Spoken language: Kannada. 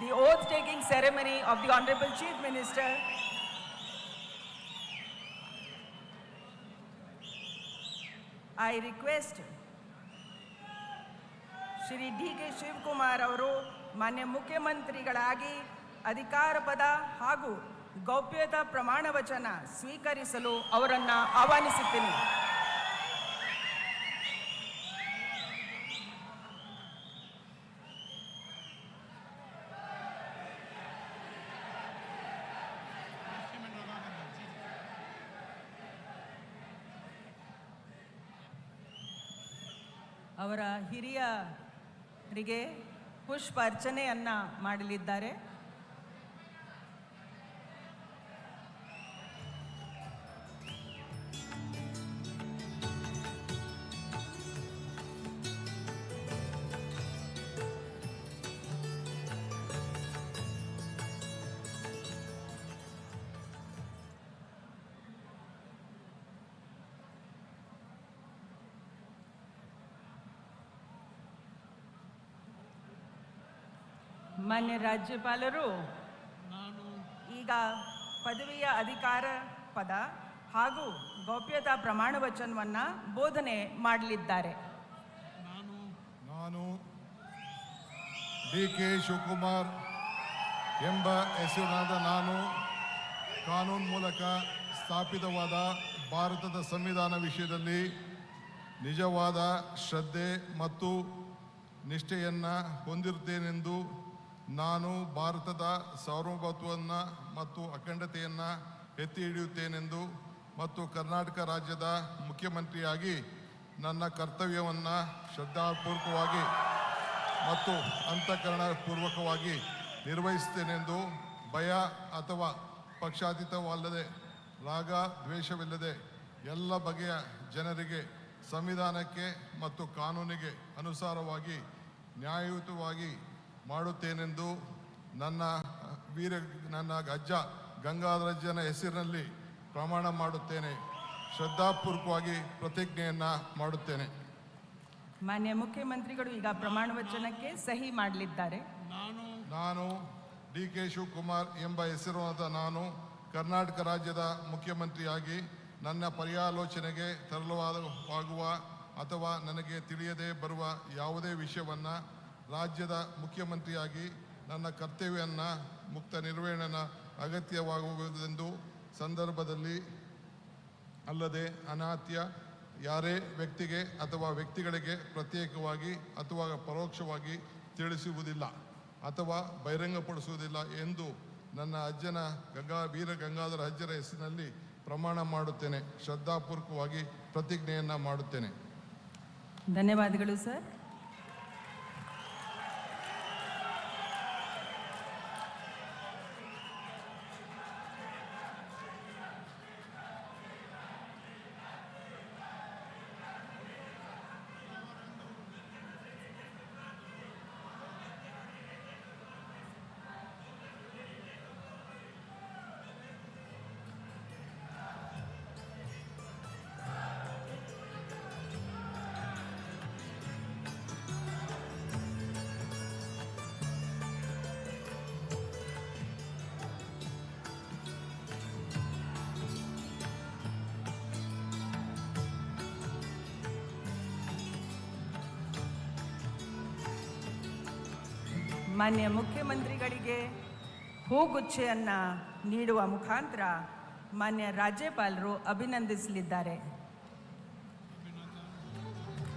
the oath-taking ceremony of the Honorable Chief Minister. I request Shri D K Shivakumar ಅವರು ಮಾನ್ಯ ಮುಖ್ಯಮಂತ್ರಿಗಳಾಗಿ ಅಧಿಕಾರ ಪದ ಹಾಗೂ ಗೌಪ್ಯತಾ ಪ್ರಮಾಣ ವಚನ ಸ್ವೀಕರಿಸಲು ಅವರನ್ನು ಆಹ್ವಾನಿಸುತ್ತೇನೆ. ಅವರ ಹಿರಿಯರಿಗೆ ಪುಷ್ಪ ಅರ್ಚನೆಯನ್ನು ಮಾಡಲಿದ್ದಾರೆ. ಮಾನ್ಯ ರಾಜ್ಯಪಾಲರು ಈಗ ಪದವಿಯ ಅಧಿಕಾರ ಪದ ಹಾಗೂ ಗೌಪ್ಯತಾ ಪ್ರಮಾಣ ವಚನವನ್ನು ಬೋಧನೆ ಮಾಡಲಿದ್ದಾರೆ. ನಾನು ಡಿ ಕೆ ಶಿವಕುಮಾರ್ ಎಂಬ ಹೆಸರಿನಾದ ನಾನು ಕಾನೂನು ಮೂಲಕ ಸ್ಥಾಪಿತವಾದ ಭಾರತದ ಸಂವಿಧಾನ ವಿಷಯದಲ್ಲಿ ನಿಜವಾದ ಶ್ರದ್ಧೆ ಮತ್ತು ನಿಷ್ಠೆಯನ್ನು ಹೊಂದಿರುತ್ತೇನೆಂದು ನಾನು ಭಾರತದ ಸಾರ್ವಭೌಮತ್ವವನ್ನು ಮತ್ತು ಅಖಂಡತೆಯನ್ನು ಎತ್ತಿ ಹಿಡಿಯುತ್ತೇನೆಂದು ಮತ್ತು ಕರ್ನಾಟಕ ರಾಜ್ಯದ ಮುಖ್ಯಮಂತ್ರಿಯಾಗಿ ನನ್ನ ಕರ್ತವ್ಯವನ್ನು ಶ್ರದ್ಧಾಪೂರ್ವಕವಾಗಿ ಮತ್ತು ಅಂತಃಕರಣಪೂರ್ವಕವಾಗಿ ನಿರ್ವಹಿಸುತ್ತೇನೆಂದು ಭಯ ಅಥವಾ ಪಕ್ಷಾತೀತವಲ್ಲದೆ ರಾಗ ದ್ವೇಷವಿಲ್ಲದೆ ಎಲ್ಲ ಬಗೆಯ ಜನರಿಗೆ ಸಂವಿಧಾನಕ್ಕೆ ಮತ್ತು ಕಾನೂನಿಗೆ ಅನುಸಾರವಾಗಿ ನ್ಯಾಯಯುತವಾಗಿ ಮಾಡುತ್ತೇನೆಂದು ನನ್ನ ಅಜ್ಜ ಗಂಗಾಧರಜ್ಜನ ಹೆಸರಿನಲ್ಲಿ ಪ್ರಮಾಣ ಮಾಡುತ್ತೇನೆ. ಶ್ರದ್ಧಾಪೂರ್ವಕವಾಗಿ ಪ್ರತಿಜ್ಞೆಯನ್ನು ಮಾಡುತ್ತೇನೆ. ಮಾನ್ಯ ಮುಖ್ಯಮಂತ್ರಿಗಳು ಈಗ ಪ್ರಮಾಣ ವಚನಕ್ಕೆ ಸಹಿ ಮಾಡಲಿದ್ದಾರೆ. ನಾನು ಡಿ ಕೆ ಶಿವಕುಮಾರ್ ಎಂಬ ಹೆಸರಾದ ನಾನು ಕರ್ನಾಟಕ ರಾಜ್ಯದ ಮುಖ್ಯಮಂತ್ರಿಯಾಗಿ ನನ್ನ ಪರ್ಯಾಲೋಚನೆಗೆ ತರಲಾಗುವ ಅಥವಾ ನನಗೆ ತಿಳಿಯದೇ ಬರುವ ಯಾವುದೇ ವಿಷಯವನ್ನು ರಾಜ್ಯದ ಮುಖ್ಯಮಂತ್ರಿಯಾಗಿ ನನ್ನ ಕರ್ತವ್ಯವನ್ನು ಮುಕ್ತ ನಿರ್ವಹಣೆಯ ಅಗತ್ಯವಾಗುವುದೆಂದು ಸಂದರ್ಭದಲ್ಲಿ ಅಲ್ಲದೆ ಅನಾತ್ಯ ಯಾರೇ ವ್ಯಕ್ತಿಗೆ ಅಥವಾ ವ್ಯಕ್ತಿಗಳಿಗೆ ಪ್ರತ್ಯೇಕವಾಗಿ ಅಥವಾ ಪರೋಕ್ಷವಾಗಿ ತಿಳಿಸುವುದಿಲ್ಲ ಅಥವಾ ಬಹಿರಂಗಪಡಿಸುವುದಿಲ್ಲ ಎಂದು ನನ್ನ ಅಜ್ಜನ ವೀರ ಗಂಗಾಧರ ಅಜ್ಜರ ಹೆಸರಿನಲ್ಲಿ ಪ್ರಮಾಣ ಮಾಡುತ್ತೇನೆ. ಶ್ರದ್ಧಾಪೂರ್ವಕವಾಗಿ ಪ್ರತಿಜ್ಞೆಯನ್ನು ಮಾಡುತ್ತೇನೆ. ಧನ್ಯವಾದಗಳು ಸರ್. ಮಾನ್ಯ ಮುಖ್ಯಮಂತ್ರಿಗಳಿಗೆ ಹೂಗುಚ್ಛೆಯನ್ನು ನೀಡುವ ಮುಖಾಂತರ ಮಾನ್ಯ ರಾಜ್ಯಪಾಲರು ಅಭಿನಂದಿಸಲಿದ್ದಾರೆ.